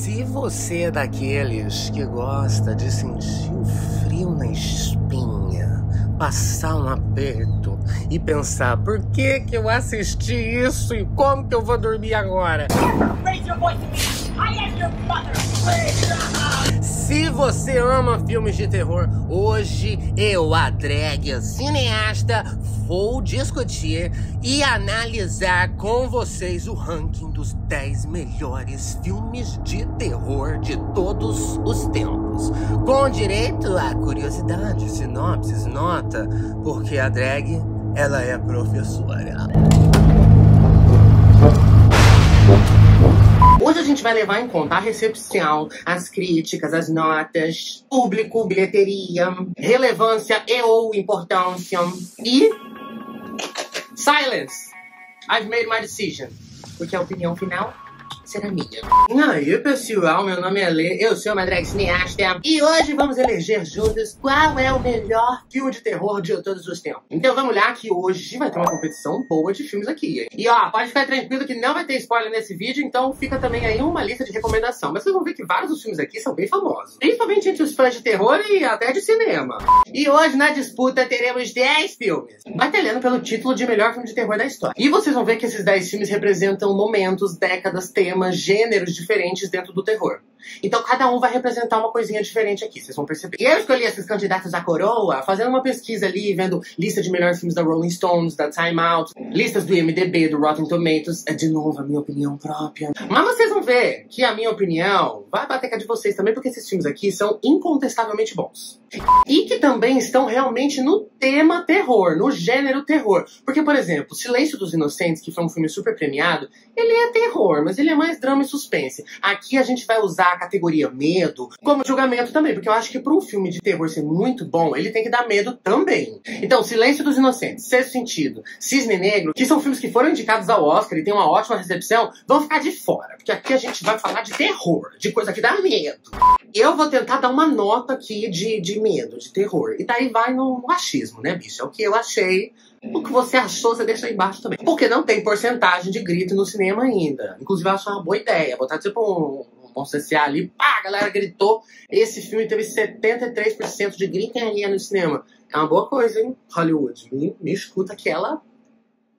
Se você é daqueles que gosta de sentir o frio na espinha, passar um aperto e pensar por que eu assisti isso e como que eu vou dormir agora? Raise your voice to me. I am your mother. Se você ama filmes de terror, hoje eu, a drag cineasta, vou discutir e analisar com vocês o ranking dos 10 melhores filmes de terror de todos os tempos. Com direito a curiosidade, sinopses, nota, porque a drag, ela é professora. Hoje a gente vai levar em conta a recepção, as críticas, as notas, público, bilheteria, relevância e ou importância e... Silence! I've made my decision. Porque a opinião final será minha. E aí, pessoal, meu nome é Lê, eu sou uma drag cineasta e hoje vamos eleger juntos qual é o melhor filme de terror de todos os tempos. Então vamos lá que hoje vai ter uma competição boa de filmes aqui, hein? E ó, pode ficar tranquilo que não vai ter spoiler nesse vídeo, então fica também aí uma lista de recomendação. Mas vocês vão ver que vários dos filmes aqui são bem famosos, principalmente entre os fãs de terror e até de cinema. E hoje na disputa teremos 10 filmes, batalhando pelo título de melhor filme de terror da história. E vocês vão ver que esses 10 filmes representam momentos, décadas, temas, gêneros diferentes dentro do terror. Então cada um vai representar uma coisinha diferente aqui, vocês vão perceber. E eu escolhi esses candidatos à coroa fazendo uma pesquisa ali, vendo lista de melhores filmes da Rolling Stones, da Time Out, listas do IMDb, do Rotten Tomatoes, de novo a minha opinião própria. Mas vocês vão ver que a minha opinião vai bater com a de vocês também, porque esses filmes aqui são incontestavelmente bons. E que também estão realmente no tema terror, no gênero terror. Porque, por exemplo, Silêncio dos Inocentes, que foi um filme super premiado, ele é terror, mas ele é mais drama e suspense. Aqui a gente vai usar a categoria medo como julgamento também, porque eu acho que para um filme de terror ser muito bom, ele tem que dar medo também. Então, Silêncio dos Inocentes, Sexto Sentido, Cisne Negro, que são filmes que foram indicados ao Oscar e tem uma ótima recepção, vão ficar de fora, porque aqui a gente vai falar de terror, de coisa que dá medo. Eu vou tentar dar uma nota aqui de medo, de terror. E daí vai no achismo, né, bicho? É o que eu achei. O que você achou, você deixa aí embaixo também. Porque não tem porcentagem de grito no cinema ainda. Inclusive, eu acho uma boa ideia. Botar tipo um CCA ali, pá, a galera gritou. Esse filme teve 73% de gritaria no cinema. É uma boa coisa, hein? Hollywood, me escuta que ela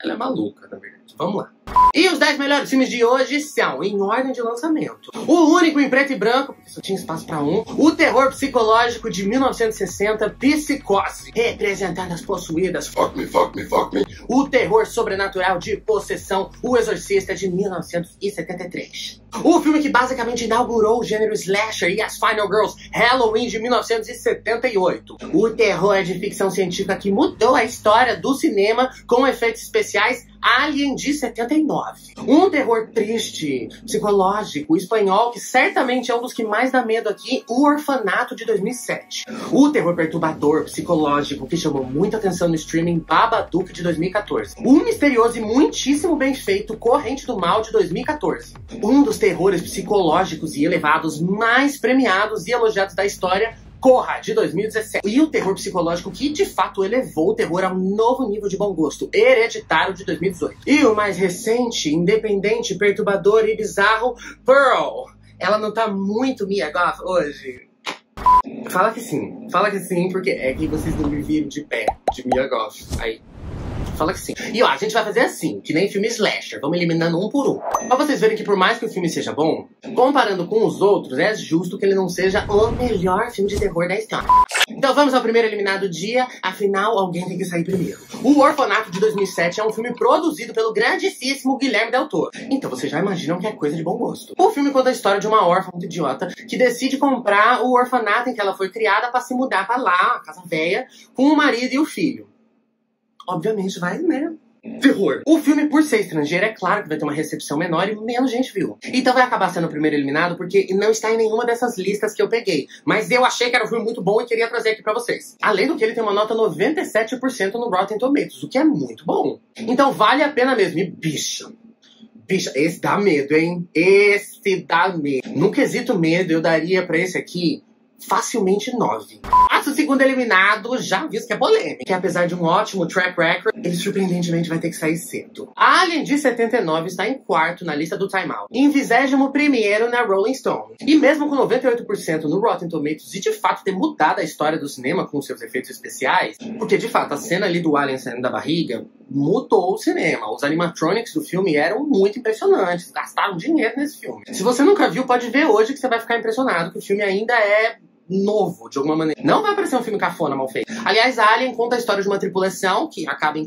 é maluca, na verdade. Vamos lá. E os 10 melhores filmes de hoje são, em ordem de lançamento: O Único em Preto e Branco, porque só tinha espaço pra um. O Terror Psicológico de 1960, Psicose, representando as possuídas, Fuck Me, Fuck Me, Fuck Me. O Terror Sobrenatural de Possessão, O Exorcista de 1973. O filme que basicamente inaugurou o gênero slasher e as Final Girls, Halloween de 1978. O terror de ficção científica que mudou a história do cinema com efeitos especiais, Alien de 79. Um terror triste, psicológico, espanhol, que certamente é um dos que mais dá medo aqui, O Orfanato de 2007. O terror perturbador, psicológico, que chamou muita atenção no streaming, Babadook de 2014. Um misterioso e muitíssimo bem feito, Corrente do Mal de 2014. Um dos terrores psicológicos e elevados mais premiados e elogiados da história, Corra, de 2017. E o terror psicológico que, de fato, elevou o terror a um novo nível de bom gosto, Hereditário, de 2018. E o mais recente, independente, perturbador e bizarro, Pearl. Ela não tá muito Mia Goth hoje? Fala que sim, porque é que vocês não me viram de pé, de Mia Goth. Aí, fala que sim. E ó, a gente vai fazer assim, que nem filme slasher, vamos eliminando um por um. Pra vocês verem que por mais que o filme seja bom, comparando com os outros, é justo que ele não seja o melhor filme de terror da história. Então vamos ao primeiro eliminado do dia, afinal alguém tem que sair primeiro. O Orfanato de 2007 é um filme produzido pelo grandíssimo Guilherme Del Toro. Então vocês já imaginam que é coisa de bom gosto. O filme conta a história de uma órfã muito idiota que decide comprar o orfanato em que ela foi criada pra se mudar pra lá, a casa velha, com o marido e o filho. Obviamente vai, né? Terror. O filme, por ser estrangeiro, é claro que vai ter uma recepção menor e menos gente viu. Então vai acabar sendo o primeiro eliminado porque não está em nenhuma dessas listas que eu peguei. Mas eu achei que era um filme muito bom e queria trazer aqui pra vocês. Além do que ele tem uma nota 97% no Rotten Tomatoes, o que é muito bom. Então vale a pena mesmo. E bicha, esse dá medo, hein? Esse dá medo. No quesito medo, eu daria pra esse aqui facilmente 9. A Nosso segundo eliminado já viu que é polêmico, que apesar de um ótimo track record, ele surpreendentemente vai ter que sair cedo. Alien de 79 está em quarto na lista do Time Out, em 21º na Rolling Stone. E mesmo com 98% no Rotten Tomatoes e de fato ter mudado a história do cinema com seus efeitos especiais, porque de fato a cena ali do Alien saindo da barriga mudou o cinema. Os animatronics do filme eram muito impressionantes, gastaram dinheiro nesse filme. Se você nunca viu, pode ver hoje que você vai ficar impressionado, que o filme ainda é novo, de alguma maneira. Não vai parecer um filme cafona, mal feito. Aliás, Alien conta a história de uma tripulação que acaba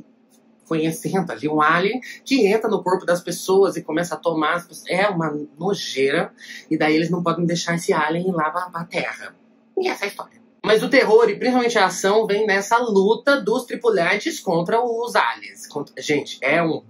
conhecendo ali um alien que entra no corpo das pessoas e começa a tomar as pessoas. É uma nojeira. E daí eles não podem deixar esse alien ir lá pra Terra. E essa é a história. Mas o terror e principalmente a ação vem nessa luta dos tripulantes contra os aliens. Gente, é um...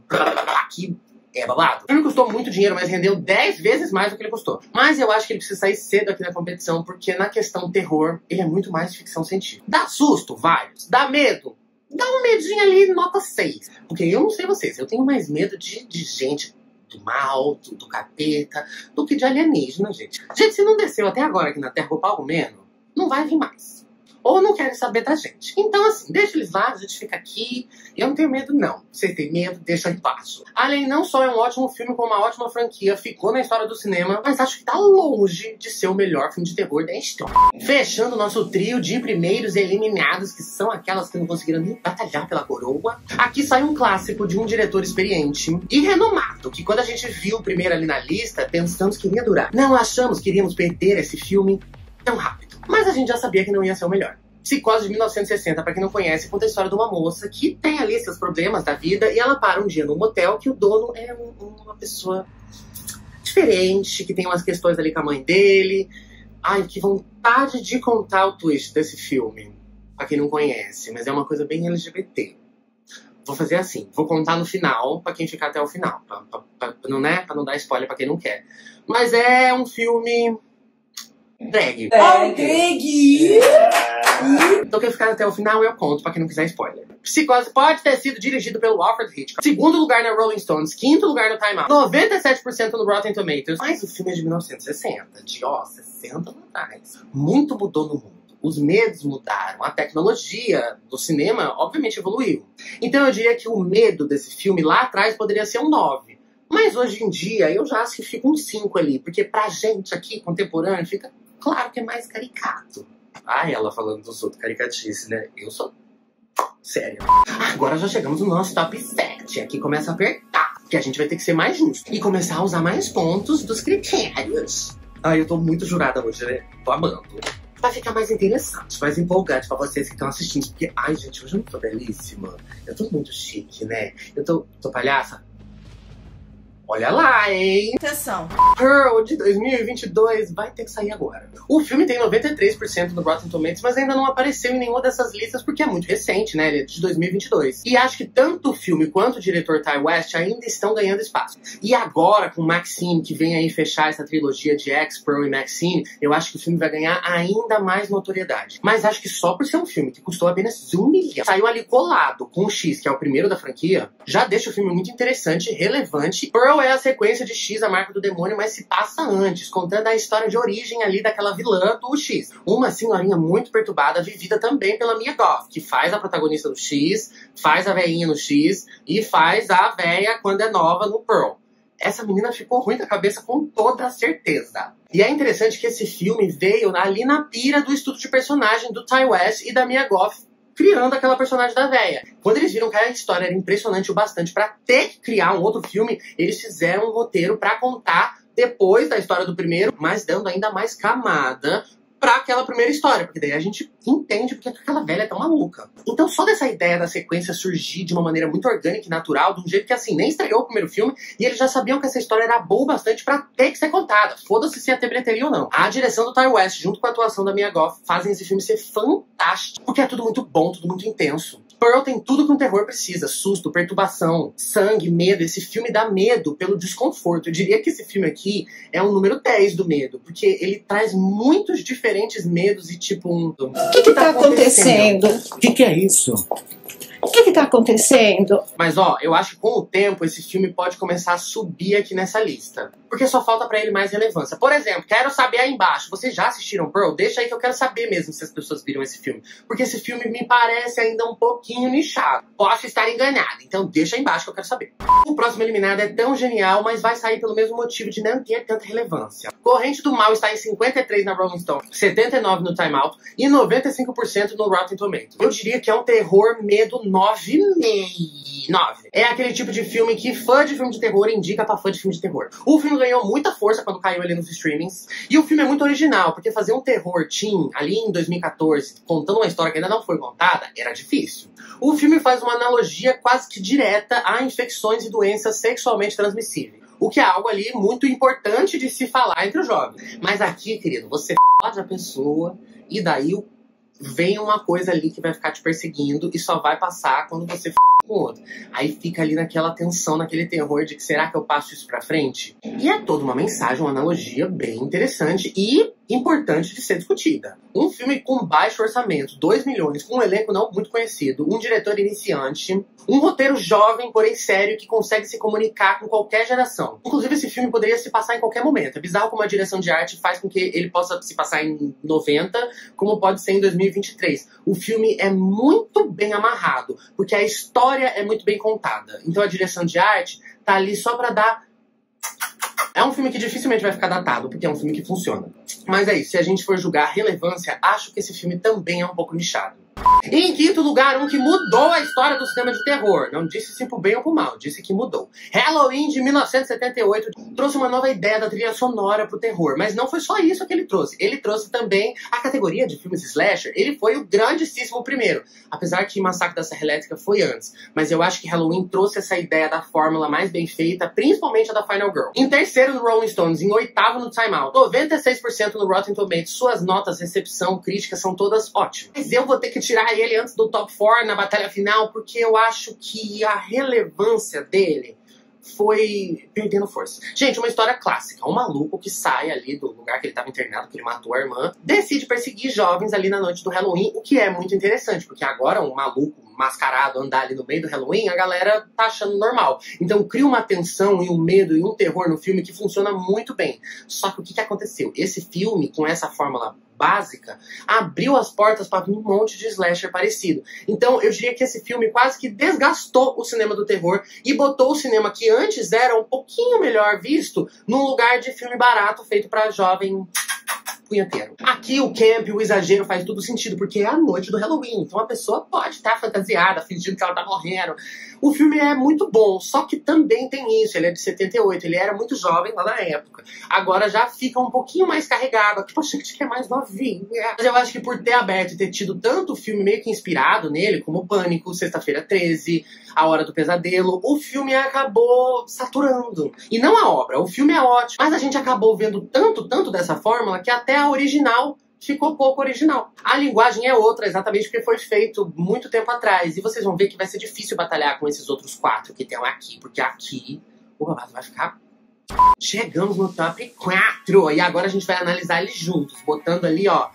que é babado. O filme custou muito dinheiro, mas rendeu 10 vezes mais do que ele custou. Mas eu acho que ele precisa sair cedo aqui na competição, porque na questão terror, ele é muito mais ficção científica. Dá susto? Vários. Dá medo? Dá um medinho ali, nota 6. Porque eu não sei vocês, eu tenho mais medo de gente do mal, do capeta, do que de alienígena, gente. Gente, se não desceu até agora aqui na Terra o pau menos, não vai vir mais. Ou não querem saber da gente. Então, assim, deixa eles lá, a gente fica aqui. Eu não tenho medo, não. Vocês têm medo, deixa em paz. Alien não só é um ótimo filme, como uma ótima franquia, ficou na história do cinema, mas acho que tá longe de ser o melhor filme de terror da história. Fechando o nosso trio de primeiros eliminados, que são aquelas que não conseguiram nem batalhar pela coroa. Aqui sai um clássico de um diretor experiente e renomado, que quando a gente viu o primeiro ali na lista, pensamos que iria durar. Não achamos que iríamos perder esse filme tão rápido. Mas a gente já sabia que não ia ser o melhor. Psicose de 1960, pra quem não conhece, conta a história de uma moça que tem ali seus problemas da vida e ela para um dia num motel que o dono é uma pessoa diferente, que tem umas questões ali com a mãe dele. Ai, que vontade de contar o twist desse filme, pra quem não conhece, mas é uma coisa bem LGBT. Vou fazer assim, vou contar no final, pra quem ficar até o final, pra não dar spoiler pra quem não quer. Mas é um filme... drag. Drag! Então quem ficar até o final eu conto pra quem não quiser spoiler. Psicose pode ter sido dirigido pelo Alfred Hitchcock. Segundo lugar na Rolling Stones, quinto lugar no Time Out, 97% no Rotten Tomatoes. Mas o filme é de 1960, de 60 anos atrás. Muito mudou no mundo. Os medos mudaram, a tecnologia do cinema obviamente evoluiu. Então eu diria que o medo desse filme lá atrás poderia ser um 9. Mas hoje em dia eu já acho que fica um 5 ali, porque pra gente aqui, contemporâneo, fica claro que é mais caricato. Ah, ela falando dos outros caricatice, né? Eu sou sério. Agora já chegamos no nosso top 7. Aqui começa a apertar, porque a gente vai ter que ser mais justo e começar a usar mais pontos dos critérios. Ai, eu tô muito jurada hoje, né? Tô amando. Vai ficar mais interessante, mais empolgante pra vocês que estão assistindo. Porque, ai, gente, hoje eu não tô belíssima. Eu tô muito chique, né? Eu tô palhaça. Olha lá, hein? Atenção. Pearl de 2022 vai ter que sair agora. O filme tem 93% no Rotten Tomatoes, mas ainda não apareceu em nenhuma dessas listas porque é muito recente, né? Ele é de 2022. E acho que tanto o filme quanto o diretor Ti West ainda estão ganhando espaço. E agora, com Maxine, que vem aí fechar essa trilogia de X, Pearl e Maxine, eu acho que o filme vai ganhar ainda mais notoriedade. Mas acho que só por ser um filme que custou apenas 1 milhão, saiu ali colado com o X, que é o primeiro da franquia, já deixa o filme muito interessante, relevante. Pearl é a sequência de X, a marca do demônio, mas se passa antes, contando a história de origem ali daquela vilã do X. Uma senhorinha muito perturbada, vivida também pela Mia Goth, que faz a protagonista do X, faz a velhinha no X e faz a véia quando é nova no Pearl. Essa menina ficou ruim da cabeça com toda certeza. E é interessante que esse filme veio ali na pira do estudo de personagem do Ti West e da Mia Goth, criando aquela personagem da véia. Quando eles viram que a história era impressionante o bastante pra ter que criar um outro filme, eles fizeram um roteiro pra contar depois da história do primeiro, mas dando ainda mais camada pra aquela primeira história, porque daí a gente entende porque aquela velha é tão maluca. Então só dessa ideia da sequência surgir de uma maneira muito orgânica e natural, de um jeito que assim, nem estreou o primeiro filme, e eles já sabiam que essa história era boa bastante pra ter que ser contada. Foda-se se ia ter bilheteria ou não. A direção do Ti West, junto com a atuação da Mia Goth, fazem esse filme ser fantástico, porque é tudo muito bom, tudo muito intenso. Pearl tem tudo que um terror precisa: susto, perturbação, sangue, medo. Esse filme dá medo pelo desconforto. Eu diria que esse filme aqui é o número 10 do medo, porque ele traz muitos diferentes medos e tipo um... O que tá acontecendo? O que é isso? O que tá acontecendo? Mas ó, eu acho que com o tempo esse filme pode começar a subir aqui nessa lista. Porque só falta pra ele mais relevância. Por exemplo, quero saber aí embaixo, vocês já assistiram Pearl? Deixa aí que eu quero saber mesmo se as pessoas viram esse filme. Porque esse filme me parece ainda um pouquinho nichado. Posso estar enganado, então deixa aí embaixo que eu quero saber. O próximo eliminado é tão genial, mas vai sair pelo mesmo motivo de não ter tanta relevância. Corrente do Mal está em 53 na Rolling Stone, 79 no Time Out e 95% no Rotten Tomatoes. Eu diria que é um terror medo 9,5. É aquele tipo de filme que fã de filme de terror indica pra fã de filme de terror. O filme ganhou muita força quando caiu ali nos streamings. E o filme é muito original, porque fazer um terror teen ali em 2014, contando uma história que ainda não foi contada, era difícil. O filme faz uma analogia quase que direta a infecções e doenças sexualmente transmissíveis. O que é algo ali muito importante de se falar entre os jovens. Mas aqui, querido, você fode a pessoa e daí vem uma coisa ali que vai ficar te perseguindo e só vai passar quando você com o outro. Aí fica ali naquela tensão, naquele terror de que será que eu passo isso pra frente? E é toda uma mensagem, uma analogia bem interessante e importante de ser discutida. Um filme com baixo orçamento, 2 milhões, com um elenco não muito conhecido, um diretor iniciante, um roteiro jovem, porém sério, que consegue se comunicar com qualquer geração. Inclusive, esse filme poderia se passar em qualquer momento. É bizarro como a direção de arte faz com que ele possa se passar em 90, como pode ser em 2023. O filme é muito bem amarrado, porque a história é muito bem contada. Então a direção de arte tá ali só pra dar... É um filme que dificilmente vai ficar datado, porque é um filme que funciona. Mas é isso, se a gente for julgar a relevância, acho que esse filme também é um pouco nichado. E em quinto lugar, um que mudou a história do cinema de terror. Não disse se pro bem ou pro mal, disse que mudou. Halloween, de 1978, trouxe uma nova ideia da trilha sonora pro terror. Mas não foi só isso que ele trouxe. Ele trouxe também a categoria de filmes slasher. Ele foi o grandíssimo primeiro. Apesar que Massacre da Serra Elétrica foi antes. Mas eu acho que Halloween trouxe essa ideia da fórmula mais bem feita, principalmente a da Final Girl. Em terceiro no Rolling Stones, em oitavo no Time Out, 96% no Rotten Tomatoes. Suas notas, recepção, crítica são todas ótimas. Mas eu vou ter que tirar ele antes do top 4 na batalha final, porque eu acho que a relevância dele foi perdendo força. Gente, uma história clássica. Um maluco que sai ali do lugar que ele estava internado, que ele matou a irmã, decide perseguir jovens ali na noite do Halloween, o que é muito interessante, porque agora um maluco mascarado andar ali no meio do Halloween, a galera tá achando normal. Então cria uma tensão e um medo e um terror no filme que funciona muito bem. Só que o que aconteceu? Esse filme, com essa fórmula básica, abriu as portas para um monte de slasher parecido. Então eu diria que esse filme quase que desgastou o cinema do terror e botou o cinema que antes era um pouquinho melhor visto num lugar de filme barato feito para jovem punheteiro. Aqui o camp, o exagero faz tudo sentido, porque é a noite do Halloween, então a pessoa pode estar fantasiada, fingindo que ela tá morrendo. O filme é muito bom, só que também tem isso, ele é de 78, ele era muito jovem lá na época. Agora já fica um pouquinho mais carregado, aqui poxa, que é mais novinho. Mas eu acho que por ter aberto e ter tido tanto filme meio que inspirado nele, como Pânico, Sexta-feira 13, A Hora do Pesadelo, o filme acabou saturando. E não a obra, o filme é ótimo, mas a gente acabou vendo tanto dessa fórmula que até a original ficou pouco original. A linguagem é outra, exatamente porque foi feito muito tempo atrás. E vocês vão ver que vai ser difícil batalhar com esses outros 4 que tem aqui, porque aqui o babado vai ficar... Chegamos no top 4 e agora a gente vai analisar eles juntos, botando ali, ó,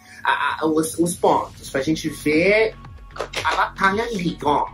os pontos, pra gente ver a batalha ali, ó.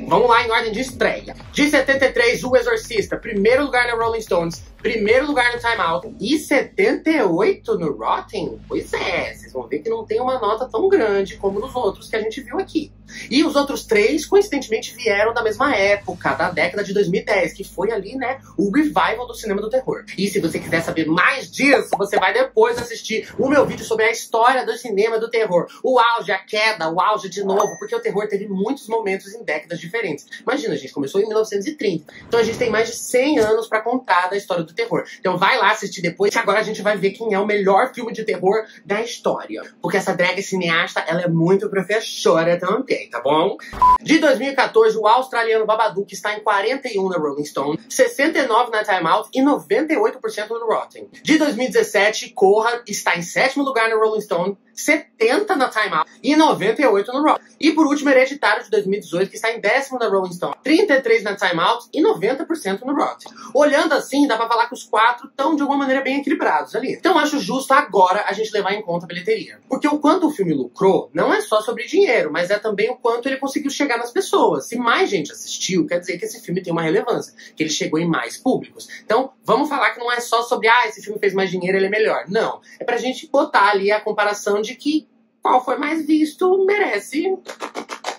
Vamos lá em ordem de estreia. De 73, O Exorcista, primeiro lugar na Rolling Stones, primeiro lugar no Time Out e 78 no Rotten. Pois é, vocês vão ver que não tem uma nota tão grande como nos outros que a gente viu aqui. E os outros 3, coincidentemente, vieram da mesma época, da década de 2010, que foi ali, né, o revival do cinema do terror. E se você quiser saber mais disso, você vai depois assistir o meu vídeo sobre a história do cinema do terror. O auge, a queda, o auge de novo, porque o terror teve muitos momentos em décadas diferentes. Imagina, gente, começou em 1930. Então a gente tem mais de 100 anos pra contar da história do terror. Então vai lá assistir depois, que agora a gente vai ver quem é o melhor filme de terror da história. Porque essa drag cineasta, ela é muito professora também, tá bom? De 2014, o australiano Babadook está em 41 na Rolling Stone, 69 na Time Out e 98% no Rotten. De 2017, Corra está em 7º lugar na Rolling Stone, 70 na Time Out e 98 no Rotten. E por último, Hereditário de 2018, que está em 10º na Rolling Stone, 33 na Time Out e 90% no Rotten. Olhando assim, dá pra falar falar que os 4 estão, de alguma maneira, bem equilibrados ali. Então eu acho justo agora a gente levar em conta a bilheteria. Porque o quanto o filme lucrou não é só sobre dinheiro, mas é também o quanto ele conseguiu chegar nas pessoas. Se mais gente assistiu, quer dizer que esse filme tem uma relevância, que ele chegou em mais públicos. Então, vamos falar que não é só sobre, esse filme fez mais dinheiro, ele é melhor. Não. É pra gente botar ali a comparação de que qual foi mais visto merece.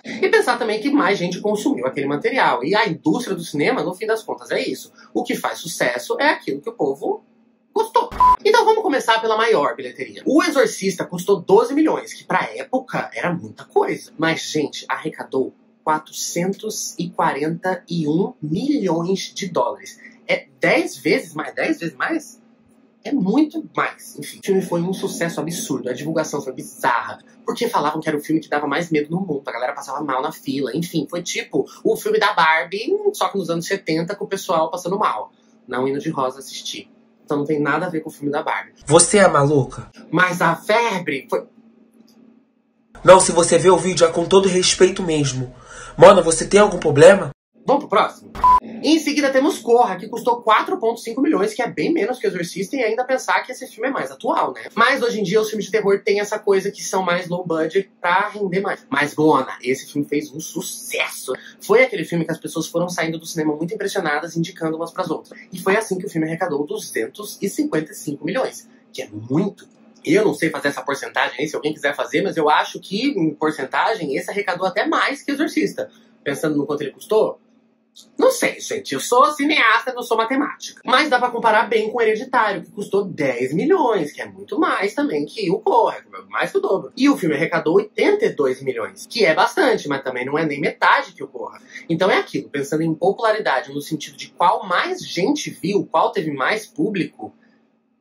E pensar também que mais gente consumiu aquele material. E a indústria do cinema, no fim das contas, é isso. O que faz sucesso é aquilo que o povo gostou. Então vamos começar pela maior bilheteria. O Exorcista custou 12 milhões, que pra época era muita coisa. Mas, gente, arrecadou 441 milhões de dólares. É 10 vezes mais? 10 vezes mais? É muito mais. Enfim, o filme foi um sucesso absurdo. A divulgação foi bizarra. Porque falavam que era o filme que dava mais medo no mundo. A galera passava mal na fila. Enfim, foi tipo o filme da Barbie, só que nos anos 70, com o pessoal passando mal. Não indo de rosa assistir. Então não tem nada a ver com o filme da Barbie. Você é maluca? Mas a febre foi... Não, se você vê o vídeo é com todo respeito mesmo. Mano, você tem algum problema? Vamos pro próximo? Em seguida temos Corra, que custou 4,5 milhões, que é bem menos que o Exorcista, e ainda pensar que esse filme é mais atual, né? Mas hoje em dia os filmes de terror têm essa coisa que são mais low budget pra render mais. Mas, Gona, esse filme fez um sucesso. Foi aquele filme que as pessoas foram saindo do cinema muito impressionadas, indicando umas pras outras. E foi assim que o filme arrecadou 255 milhões, que é muito. Eu não sei fazer essa porcentagem aí, se alguém quiser fazer, mas eu acho que, em porcentagem, esse arrecadou até mais que o Exorcista. Pensando no quanto ele custou, não sei, gente. Eu sou cineasta, não sou matemática. Mas dá pra comparar bem com o Hereditário, que custou 10 milhões, que é muito mais também que o Corra, mais que o dobro. E o filme arrecadou 82 milhões, que é bastante, mas também não é nem metade que o Corra. Então é aquilo, pensando em popularidade, no sentido de qual mais gente viu, qual teve mais público,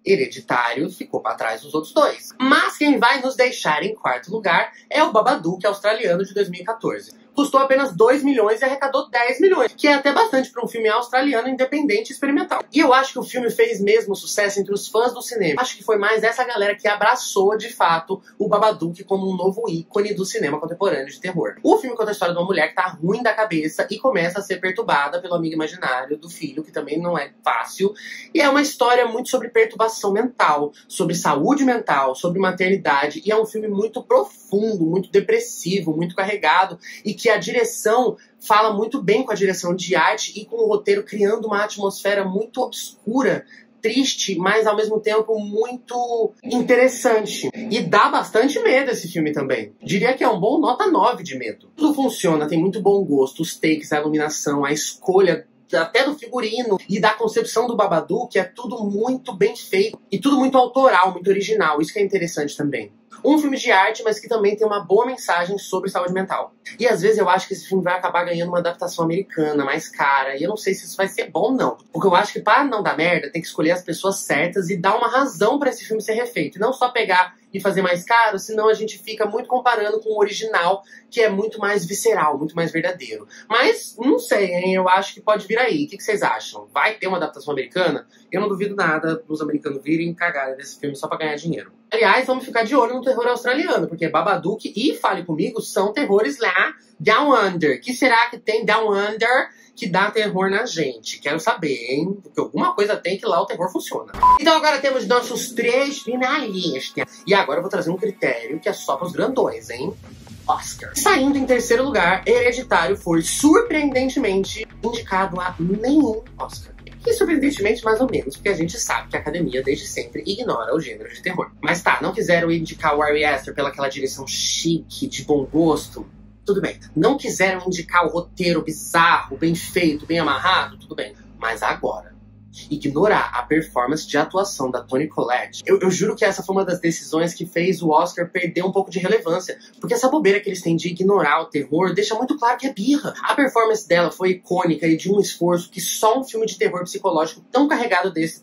Hereditário ficou pra trás dos outros dois. Mas quem vai nos deixar em quarto lugar é o Babadook australiano de 2014. Custou apenas 2 milhões e arrecadou 10 milhões, que é até bastante para um filme australiano independente e experimental. E eu acho que o filme fez mesmo sucesso entre os fãs do cinema. Acho que foi mais essa galera que abraçou, de fato, o Babadook como um novo ícone do cinema contemporâneo de terror. O filme conta a história de uma mulher que tá ruim da cabeça e começa a ser perturbada pelo amigo imaginário do filho, que também não é fácil. E é uma história muito sobre perturbação mental, sobre saúde mental, sobre maternidade. E é um filme muito profundo, muito depressivo, muito carregado, e que a direção fala muito bem com a direção de arte e com o roteiro criando uma atmosfera muito obscura, triste, mas ao mesmo tempo muito interessante. E dá bastante medo esse filme também. Diria que é um bom nota 9 de medo. Tudo funciona, tem muito bom gosto, os takes, a iluminação, a escolha até do figurino e da concepção do Babadook, é tudo muito bem feito e tudo muito autoral, muito original. Isso que é interessante também. Um filme de arte, mas que também tem uma boa mensagem sobre saúde mental. E às vezes eu acho que esse filme vai acabar ganhando uma adaptação americana, mais cara. E eu não sei se isso vai ser bom, não. Porque eu acho que para não dar merda, tem que escolher as pessoas certas e dar uma razão para esse filme ser refeito. E não só pegar e fazer mais caro, senão a gente fica muito comparando com o original, que é muito mais visceral, muito mais verdadeiro. Mas, não sei, hein? Eu acho que pode vir aí. O que vocês acham? Vai ter uma adaptação americana? Eu não duvido nada dos americanos virem cagar desse filme só pra ganhar dinheiro. Aliás, vamos ficar de olho no terror australiano, porque Babadook e Fale Comigo são terrores lá Down Under. Que será que tem Down Under que dá terror na gente? Quero saber, hein? Porque alguma coisa tem que lá o terror funciona. Então agora temos nossos 3 finalistas. E agora eu vou trazer um critério que é só pros grandões, hein? Oscar. Saindo em terceiro lugar, Hereditário foi surpreendentemente indicado a nenhum Oscar. E surpreendentemente mais ou menos, porque a gente sabe que a academia desde sempre ignora o gênero de terror. Mas tá, não quiseram indicar o Ari Aster pelaquela direção chique, de bom gosto, tudo bem. Não quiseram indicar o roteiro bizarro, bem feito, bem amarrado, tudo bem. Mas agora, ignorar a performance de atuação da Toni Collette, eu juro que essa foi uma das decisões que fez o Oscar perder um pouco de relevância. Porque essa bobeira que eles têm de ignorar o terror deixa muito claro que é birra. A performance dela foi icônica e de um esforço que só um filme de terror psicológico tão carregado desse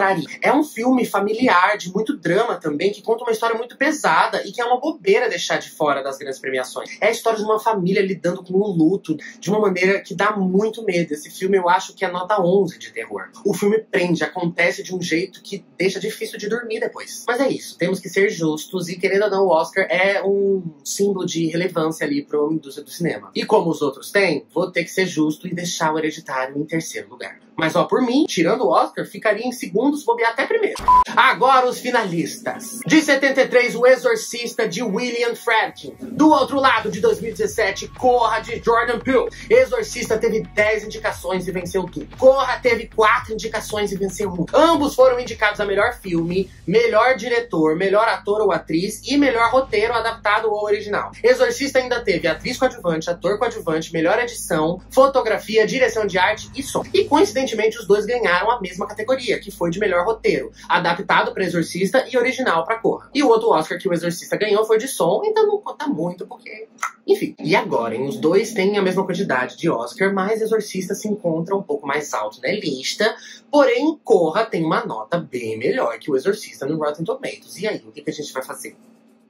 traria. É um filme familiar, de muito drama também, que conta uma história muito pesada e que é uma bobeira deixar de fora das grandes premiações. É a história de uma família lidando com o luto de uma maneira que dá muito medo. Esse filme eu acho que é nota 11 de terror. O filme prende, acontece de um jeito que deixa difícil de dormir depois. Mas é isso, temos que ser justos e, querendo ou não, o Oscar é um símbolo de relevância ali para a indústria do cinema. E como os outros têm, vou ter que ser justo e deixar o Hereditário em terceiro lugar. Mas ó, por mim, tirando o Oscar, ficaria em segundo, se bobear até primeiro. Agora os finalistas. De 73, O Exorcista, de William Friedkin. Do outro lado, de 2017, Corra, de Jordan Peele. Exorcista teve 10 indicações e venceu tudo. Corra teve 4 indicações e venceu 1. Ambos foram indicados a melhor filme, melhor diretor, melhor ator ou atriz e melhor roteiro adaptado ou original. Exorcista ainda teve atriz coadjuvante, ator coadjuvante, melhor edição, fotografia, direção de arte e som. E coincidentemente os dois ganharam a mesma categoria, que foi de melhor roteiro, adaptado para Exorcista e original para Corra. E o outro Oscar que o Exorcista ganhou foi de som, então não conta muito porque... Enfim. E agora, hein? Os dois têm a mesma quantidade de Oscar, mas Exorcista se encontra um pouco mais alto na lista, porém Corra tem uma nota bem melhor que o Exorcista no Rotten Tomatoes. E aí, o que a gente vai fazer?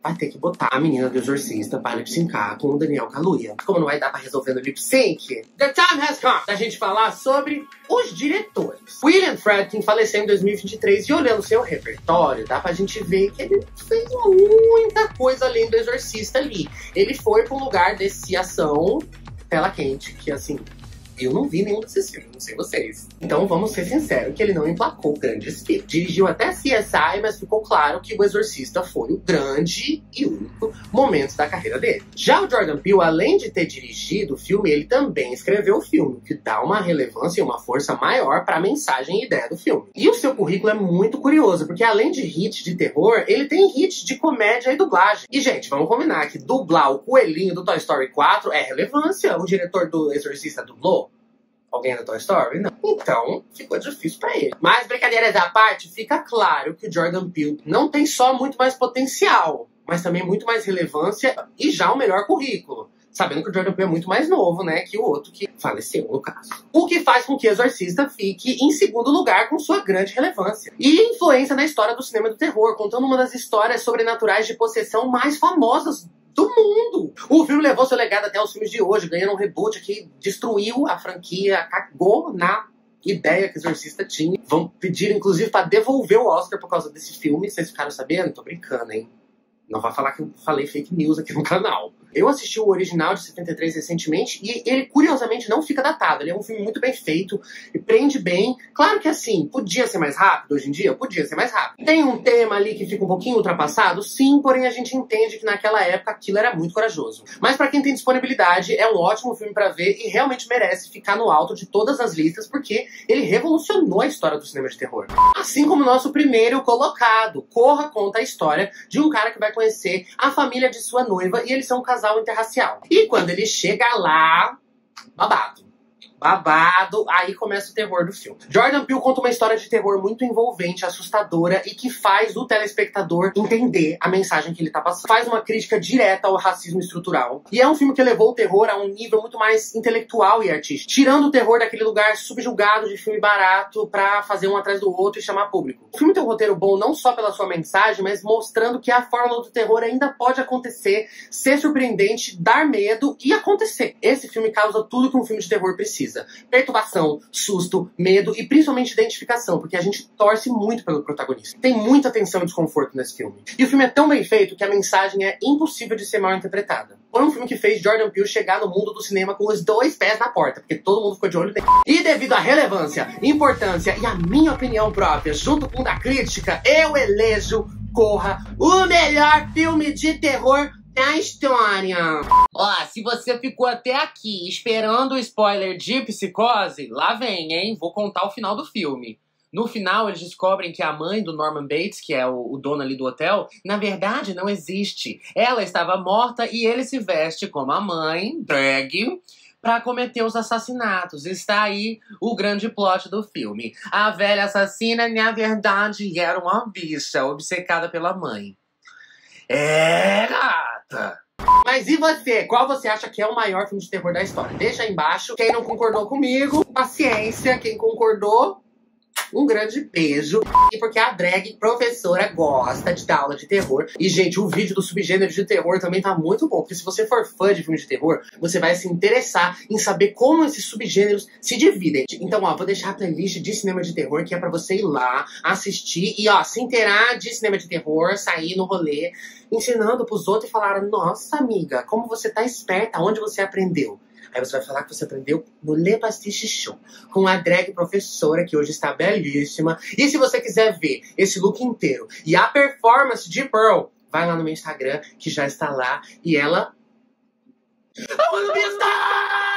Vai ter que botar a menina do Exorcista para lip-syncar com o Daniel Kaluuya. Como não vai dar pra resolver no lip-sync, the time has come da gente falar sobre os diretores. William Friedkin faleceu em 2023 e olhando seu repertório, dá pra gente ver que ele fez muita coisa além do Exorcista ali. Ele foi pro lugar desse ação tela quente, que assim... Eu não vi nenhum desses filmes, não sei vocês. Então vamos ser sinceros que ele não emplacou grandes filmes. Dirigiu até CSI, mas ficou claro que O Exorcista foi o grande e único momento da carreira dele. Já o Jordan Peele, além de ter dirigido o filme, ele também escreveu o filme, o que dá uma relevância e uma força maior para a mensagem e ideia do filme. E o seu currículo é muito curioso, porque além de hits de terror, ele tem hits de comédia e dublagem. E gente, vamos combinar que dublar o coelhinho do Toy Story 4 é relevância. O diretor do Exorcista dublou alguém da Toy Story? Não. Então, ficou difícil pra ele. Mas, brincadeiras à parte, fica claro que o Jordan Peele não tem só muito mais potencial, mas também muito mais relevância e já um melhor currículo. Sabendo que o Jordan Peele é muito mais novo, né, que o outro que faleceu, no caso. O que faz com que Exorcista fique em segundo lugar com sua grande relevância. E influência na história do cinema do terror, contando uma das histórias sobrenaturais de possessão mais famosas do mundo. O filme levou seu legado até os filmes de hoje, ganhando um reboot que destruiu a franquia, cagou na ideia que o Exorcista tinha. Vão pedir, inclusive, para devolver o Oscar por causa desse filme. Vocês ficaram sabendo? Tô brincando, hein? Não vai falar que eu falei fake news aqui no canal. Eu assisti o original de 73 recentemente e ele, curiosamente, não fica datado. Ele é um filme muito bem feito e prende bem. Claro que, assim, podia ser mais rápido hoje em dia? Podia ser mais rápido. Tem um tema ali que fica um pouquinho ultrapassado? Sim, porém a gente entende que naquela época aquilo era muito corajoso. Mas pra quem tem disponibilidade, é um ótimo filme pra ver e realmente merece ficar no alto de todas as listas porque ele revolucionou a história do cinema de terror. Assim como o nosso primeiro colocado, Corra conta a história de um cara que vai conhecer a família de sua noiva e eles são um casal interracial. E quando ele chega lá, babado, aí começa o terror do filme. Jordan Peele conta uma história de terror muito envolvente, assustadora e que faz o telespectador entender a mensagem que ele tá passando. Faz uma crítica direta ao racismo estrutural. E é um filme que levou o terror a um nível muito mais intelectual e artístico, tirando o terror daquele lugar subjugado de filme barato pra fazer um atrás do outro e chamar público. O filme tem um roteiro bom não só pela sua mensagem, mas mostrando que a fórmula do terror ainda pode acontecer, ser surpreendente, dar medo e acontecer. Esse filme causa tudo que um filme de terror precisa. Perturbação, susto, medo e principalmente identificação, porque a gente torce muito pelo protagonista. Tem muita tensão e desconforto nesse filme. E o filme é tão bem feito que a mensagem é impossível de ser mal interpretada. Foi um filme que fez Jordan Peele chegar no mundo do cinema com os 2 pés na porta, porque todo mundo ficou de olho nele. E devido à relevância, importância e a minha opinião própria, junto com a da crítica, eu elejo Corra o melhor filme de terror da história. Ó, se você ficou até aqui esperando o spoiler de Psicose, lá vem, hein? Vou contar o final do filme. No final, eles descobrem que a mãe do Norman Bates, que é o dono ali do hotel, na verdade não existe. Ela estava morta e ele se veste como a mãe, drag, para cometer os assassinatos. Está aí o grande plot do filme. A velha assassina, na verdade, era uma bicha obcecada pela mãe. É, gata! Mas e você? Qual você acha que é o maior filme de terror da história? Deixa aí embaixo. Quem não concordou comigo, paciência. Quem concordou, Um grande beijo. E porque a drag professora gosta de dar aula de terror. E, gente, o vídeo do subgênero de terror também tá muito bom. Porque se você for fã de filme de terror, você vai se interessar em saber como esses subgêneros se dividem. Então, ó, vou deixar a playlist de cinema de terror, que é pra você ir lá, assistir e, ó, se inteirar de cinema de terror, sair no rolê, ensinando pros outros e falar: nossa, amiga, como você tá esperta, onde você aprendeu? Aí você vai falar que você aprendeu no Le Pastiche Show, com a drag professora, que hoje está belíssima. E se você quiser ver esse look inteiro e a performance de Pearl, vai lá no meu Instagram, que já está lá. E ela... I wanna be a star!